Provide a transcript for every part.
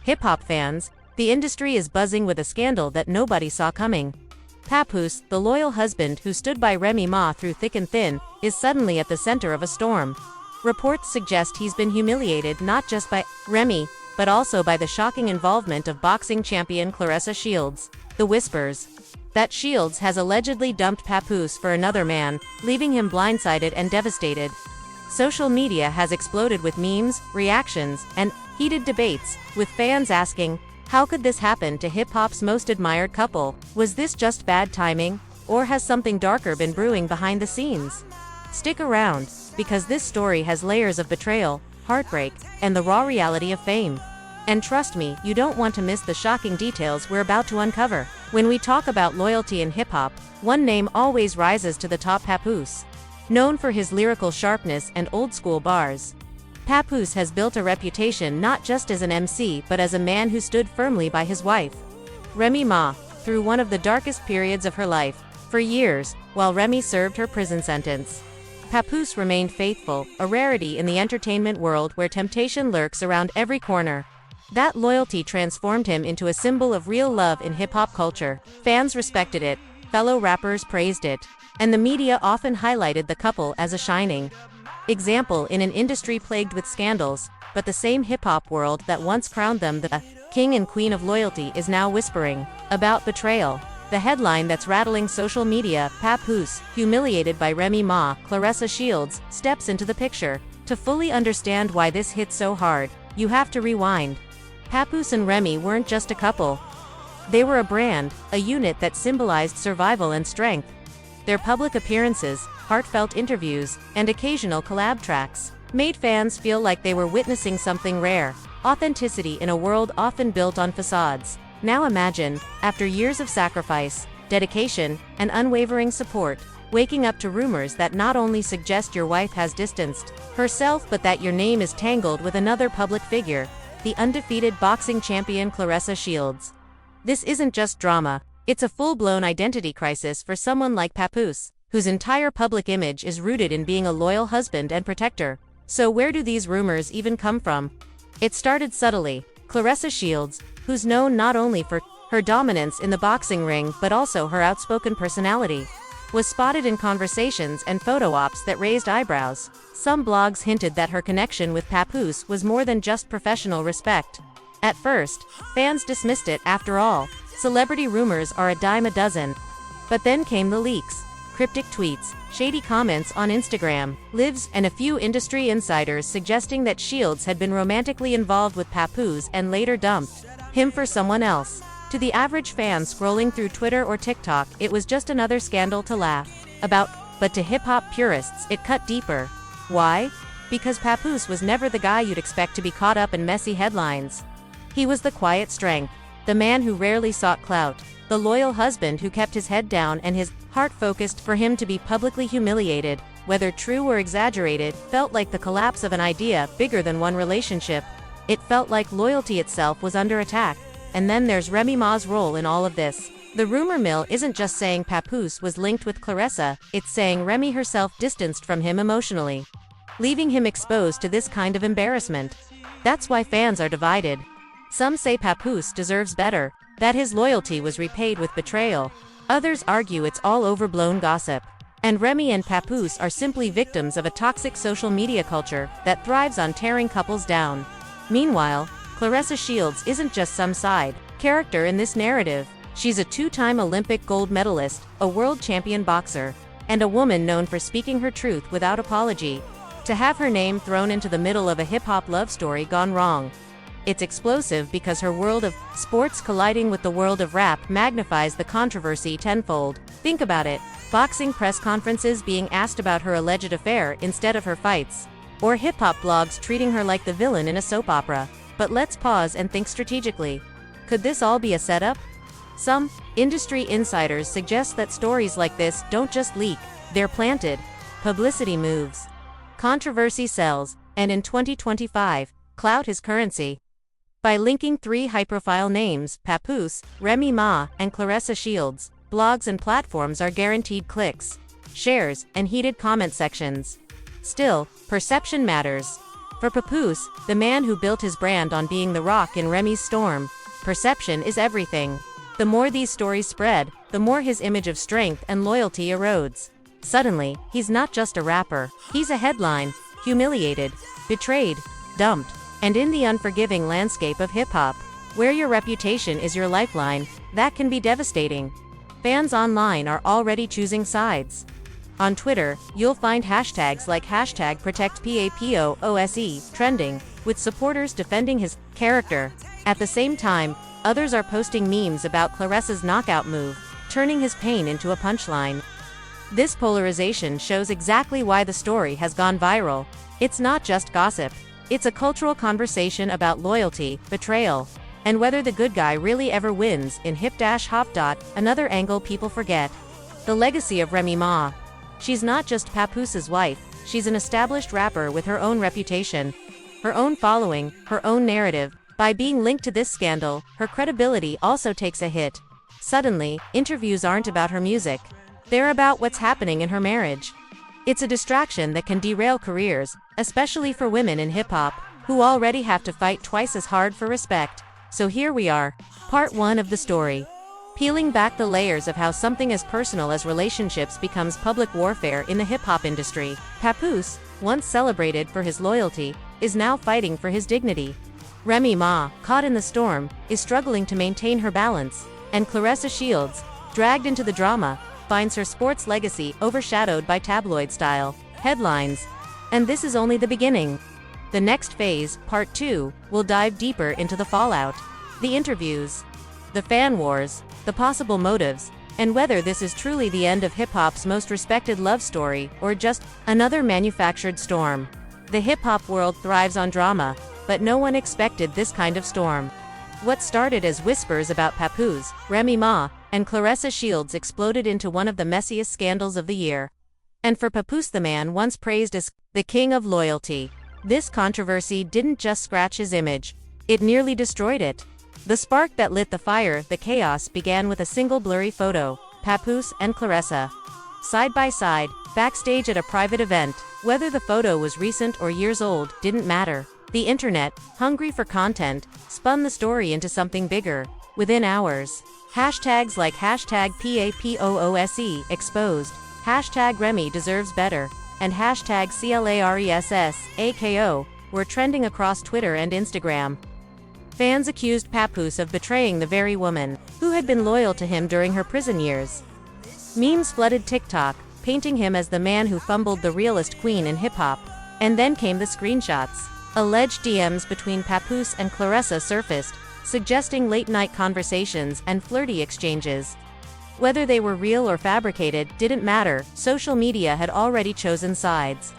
Hip-hop fans, the industry is buzzing with a scandal that nobody saw coming. Papoose, the loyal husband who stood by Remy Ma through thick and thin, is suddenly at the center of a storm. Reports suggest he's been humiliated not just by Remy, but also by the shocking involvement of boxing champion Claressa Shields. The whispers that Shields has allegedly dumped Papoose for another man, leaving him blindsided and devastated. Social media has exploded with memes, reactions, and heated debates, with fans asking, how could this happen to hip-hop's most admired couple? Was this just bad timing, or has something darker been brewing behind the scenes? Stick around, because this story has layers of betrayal, heartbreak, and the raw reality of fame. And trust me, you don't want to miss the shocking details we're about to uncover. When we talk about loyalty in hip-hop, one name always rises to the top: Papoose. Known for his lyrical sharpness and old-school bars, Papoose has built a reputation not just as an MC but as a man who stood firmly by his wife, Remy Ma, through one of the darkest periods of her life. For years, while Remy served her prison sentence, Papoose remained faithful, a rarity in the entertainment world where temptation lurks around every corner. That loyalty transformed him into a symbol of real love in hip-hop culture. Fans respected it, fellow rappers praised it, and the media often highlighted the couple as a shining example in an industry plagued with scandals. But the same hip-hop world that once crowned them the king and queen of loyalty is now whispering about betrayal. The headline that's rattling social media: Papoose, humiliated by Remy Ma, Claressa Shields, steps into the picture. To fully understand why this hit so hard, you have to rewind. Papoose and Remy weren't just a couple. They were a brand, a unit that symbolized survival and strength. Their public appearances, heartfelt interviews, and occasional collab tracks made fans feel like they were witnessing something rare: authenticity in a world often built on facades. Now imagine, after years of sacrifice, dedication, and unwavering support, waking up to rumors that not only suggest your wife has distanced herself but that your name is tangled with another public figure, the undefeated boxing champion Claressa Shields. This isn't just drama, it's a full-blown identity crisis for someone like Papoose, whose entire public image is rooted in being a loyal husband and protector. So where do these rumors even come from? It started subtly. Claressa Shields, who's known not only for her dominance in the boxing ring but also her outspoken personality, was spotted in conversations and photo ops that raised eyebrows. Some blogs hinted that her connection with Papoose was more than just professional respect. At first, fans dismissed it. After all, celebrity rumors are a dime a dozen. But then came the leaks, cryptic tweets, shady comments on Instagram, lives, and a few industry insiders suggesting that Shields had been romantically involved with Papoose and later dumped him for someone else. To the average fan scrolling through Twitter or TikTok, it was just another scandal to laugh about, but to hip-hop purists, it cut deeper. Why? Because Papoose was never the guy you'd expect to be caught up in messy headlines. He was the quiet strength, the man who rarely sought clout, the loyal husband who kept his head down and his heart focused. For him to be publicly humiliated, whether true or exaggerated, felt like the collapse of an idea bigger than one relationship. It felt like loyalty itself was under attack. And then there's Remy Ma's role in all of this. The rumor mill isn't just saying Papoose was linked with Claressa, it's saying Remy herself distanced from him emotionally, leaving him exposed to this kind of embarrassment. That's why fans are divided. Some say Papoose deserves better, that his loyalty was repaid with betrayal. Others argue it's all overblown gossip, and Remy and Papoose are simply victims of a toxic social media culture that thrives on tearing couples down. Meanwhile, Claressa Shields isn't just some side character in this narrative. She's a two-time Olympic gold medalist, a world champion boxer, and a woman known for speaking her truth without apology. To have her name thrown into the middle of a hip-hop love story gone wrong, it's explosive because her world of sports colliding with the world of rap magnifies the controversy tenfold. Think about it: boxing press conferences being asked about her alleged affair instead of her fights, or hip-hop blogs treating her like the villain in a soap opera. But let's pause and think strategically. Could this all be a setup? Some industry insiders suggest that stories like this don't just leak, they're planted. Publicity moves, controversy sells, and in 2025, clout is currency. By linking three high-profile names, Papoose, Remy Ma, and Claressa Shields, blogs and platforms are guaranteed clicks, shares, and heated comment sections. Still, perception matters. For Papoose, the man who built his brand on being the rock in Remy's storm, perception is everything. The more these stories spread, the more his image of strength and loyalty erodes. Suddenly, he's not just a rapper, he's a headline, humiliated, betrayed, dumped. And in the unforgiving landscape of hip-hop, where your reputation is your lifeline, that can be devastating. Fans online are already choosing sides. On Twitter, you'll find hashtags like #ProtectPapoose trending, with supporters defending his character. At the same time, others are posting memes about Claressa's knockout move, turning his pain into a punchline. This polarization shows exactly why the story has gone viral. It's not just gossip. It's a cultural conversation about loyalty, betrayal, and whether the good guy really ever wins. In hip-hop. Another angle people forget. The legacy of Remy Ma. She's not just Papoose's wife, she's an established rapper with her own reputation, her own following, her own narrative. By being linked to this scandal, her credibility also takes a hit. Suddenly, interviews aren't about her music. They're about what's happening in her marriage. It's a distraction that can derail careers, especially for women in hip-hop, who already have to fight twice as hard for respect. So here we are, part 1 of the story. Peeling back the layers of how something as personal as relationships becomes public warfare in the hip-hop industry. Papoose, once celebrated for his loyalty, is now fighting for his dignity. Remy Ma, caught in the storm, is struggling to maintain her balance, and Claressa Shields, dragged into the drama, finds her sports legacy overshadowed by tabloid-style headlines. And this is only the beginning. The next phase, part 2, will dive deeper into the fallout, the interviews, the fan wars, the possible motives, and whether this is truly the end of hip-hop's most respected love story, or just another manufactured storm. The hip-hop world thrives on drama, but no one expected this kind of storm. What started as whispers about Papoose, Remy Ma, and Claressa Shields exploded into one of the messiest scandals of the year. And for Papoose, the man once praised as the king of loyalty, this controversy didn't just scratch his image, it nearly destroyed it. The spark that lit the fire, the chaos, began with a single blurry photo, Papoose and Claressa, side by side, backstage at a private event. Whether the photo was recent or years old didn't matter. The internet, hungry for content, spun the story into something bigger. Within hours, hashtags like #PAPOOSE exposed, #Remy deserves better, and #CLARESSAKO were trending across Twitter and Instagram. Fans accused Papoose of betraying the very woman who had been loyal to him during her prison years. Memes flooded TikTok, painting him as the man who fumbled the realest queen in hip-hop. And then came the screenshots. Alleged DMs between Papoose and Claressa surfaced, suggesting late-night conversations and flirty exchanges. Whether they were real or fabricated didn't matter, social media had already chosen sides.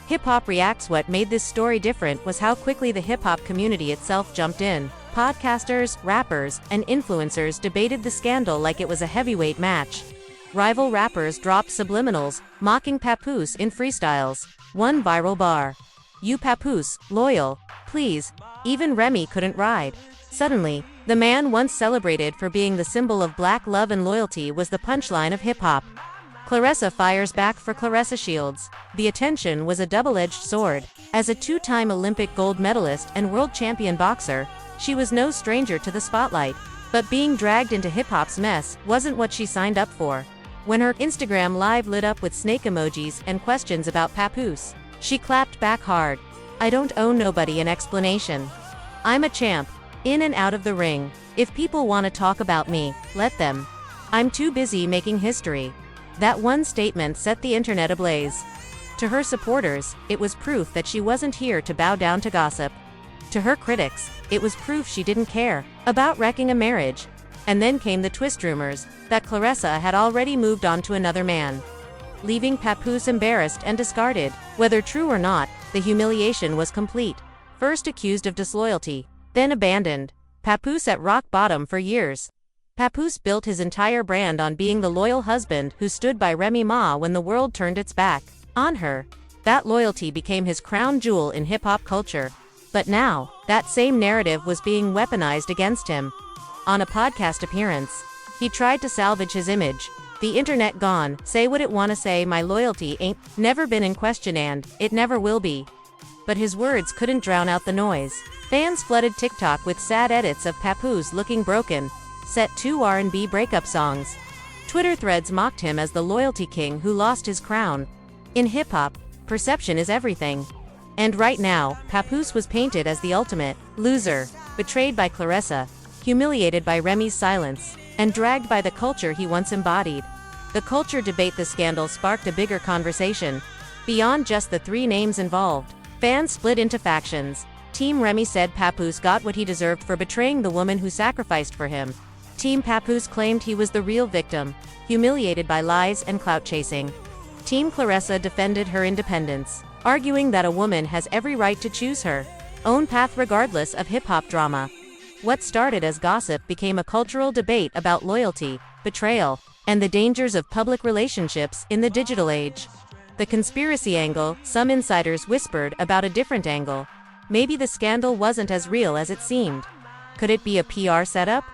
Hip-Hop Reacts. What made this story different was how quickly the hip-hop community itself jumped in. Podcasters, rappers, and influencers debated the scandal like it was a heavyweight match. Rival rappers dropped subliminals, mocking Papoose in freestyles. One viral bar, "You Papoose, loyal, please." Even Remy couldn't ride. Suddenly, the man once celebrated for being the symbol of black love and loyalty was the punchline of hip-hop. Claressa fires back for Claressa Shields. The attention was a double-edged sword. As a two-time Olympic gold medalist and world champion boxer, she was no stranger to the spotlight. But being dragged into hip-hop's mess wasn't what she signed up for. When her Instagram live lit up with snake emojis and questions about Papoose, she clapped back hard. "I don't owe nobody an explanation. I'm a champ, in and out of the ring. If people want to talk about me, let them. I'm too busy making history." That one statement set the internet ablaze. To her supporters, it was proof that she wasn't here to bow down to gossip. To her critics, it was proof she didn't care about wrecking a marriage. And then came the twist: rumors that Claressa had already moved on to another man, leaving Papoose embarrassed and discarded. Whether true or not, the humiliation was complete. First accused of disloyalty, then abandoned, Papoose at rock bottom for years. Papoose built his entire brand on being the loyal husband who stood by Remy Ma when the world turned its back on her. That loyalty became his crown jewel in hip-hop culture. But now, that same narrative was being weaponized against him. On a podcast appearance, he tried to salvage his image. "The internet gone, say what it wanna say, my loyalty ain't never been in question and it never will be." But his words couldn't drown out the noise. Fans flooded TikTok with sad edits of Papoose looking broken, set to R&B breakup songs. Twitter threads mocked him as the loyalty king who lost his crown. In hip-hop, perception is everything. And right now, Papoose was painted as the ultimate loser, betrayed by Claressa, humiliated by Remy's silence, and dragged by the culture he once embodied. The culture debate. The scandal sparked a bigger conversation. Beyond just the three names involved, fans split into factions. Team Remy said Papoose got what he deserved for betraying the woman who sacrificed for him. Team Papoose claimed he was the real victim, humiliated by lies and clout chasing. Team Claressa defended her independence, arguing that a woman has every right to choose her own path regardless of hip-hop drama. What started as gossip became a cultural debate about loyalty, betrayal, and the dangers of public relationships in the digital age. The conspiracy angle. Some insiders whispered about a different angle. Maybe the scandal wasn't as real as it seemed. Could it be a PR setup?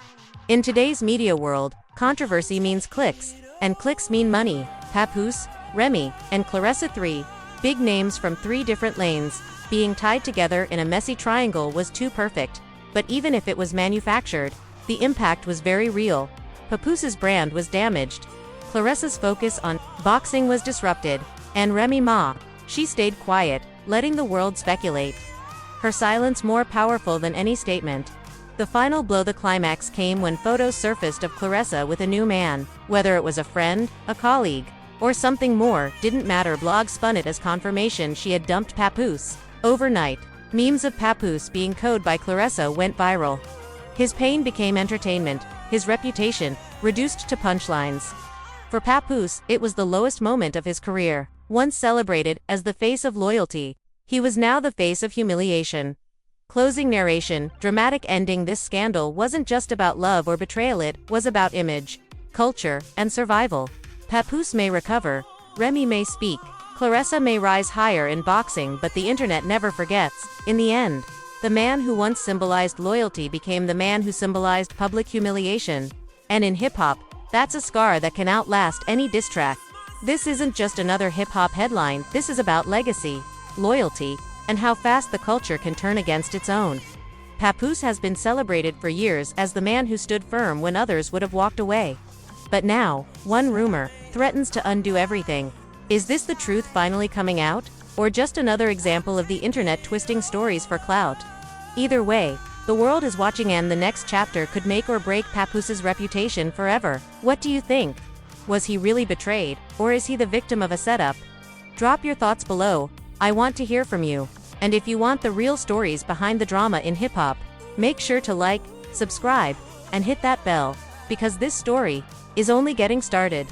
In today's media world, controversy means clicks, and clicks mean money. Papoose, Remy, and Claressa, three big names from three different lanes, being tied together in a messy triangle was too perfect. But even if it was manufactured, the impact was very real. Papoose's brand was damaged. Claressa's focus on boxing was disrupted. And Remy Ma, she stayed quiet, letting the world speculate. Her silence more powerful than any statement. The final blow. The climax came when photos surfaced of Claressa with a new man. Whether it was a friend, a colleague, or something more, didn't matter. Blogs spun it as confirmation she had dumped Papoose. Overnight, memes of Papoose being coded by Claressa went viral. His pain became entertainment, his reputation reduced to punchlines. For Papoose, it was the lowest moment of his career. Once celebrated as the face of loyalty, he was now the face of humiliation. Closing narration. Dramatic ending. This scandal wasn't just about love or betrayal, it was about image, culture, and survival. Papoose may recover, Remy may speak, Claressa may rise higher in boxing, but the internet never forgets. In the end, the man who once symbolized loyalty became the man who symbolized public humiliation. And in hip-hop, that's a scar that can outlast any diss track. This isn't just another hip-hop headline, this is about legacy, loyalty, and how fast the culture can turn against its own. Papoose has been celebrated for years as the man who stood firm when others would have walked away. But now, one rumor threatens to undo everything. Is this the truth finally coming out? Or just another example of the internet twisting stories for clout? Either way, the world is watching, and the next chapter could make or break Papoose's reputation forever. What do you think? Was he really betrayed, or is he the victim of a setup? Drop your thoughts below. I want to hear from you. And if you want the real stories behind the drama in hip-hop, make sure to like, subscribe, and hit that bell, because this story is only getting started.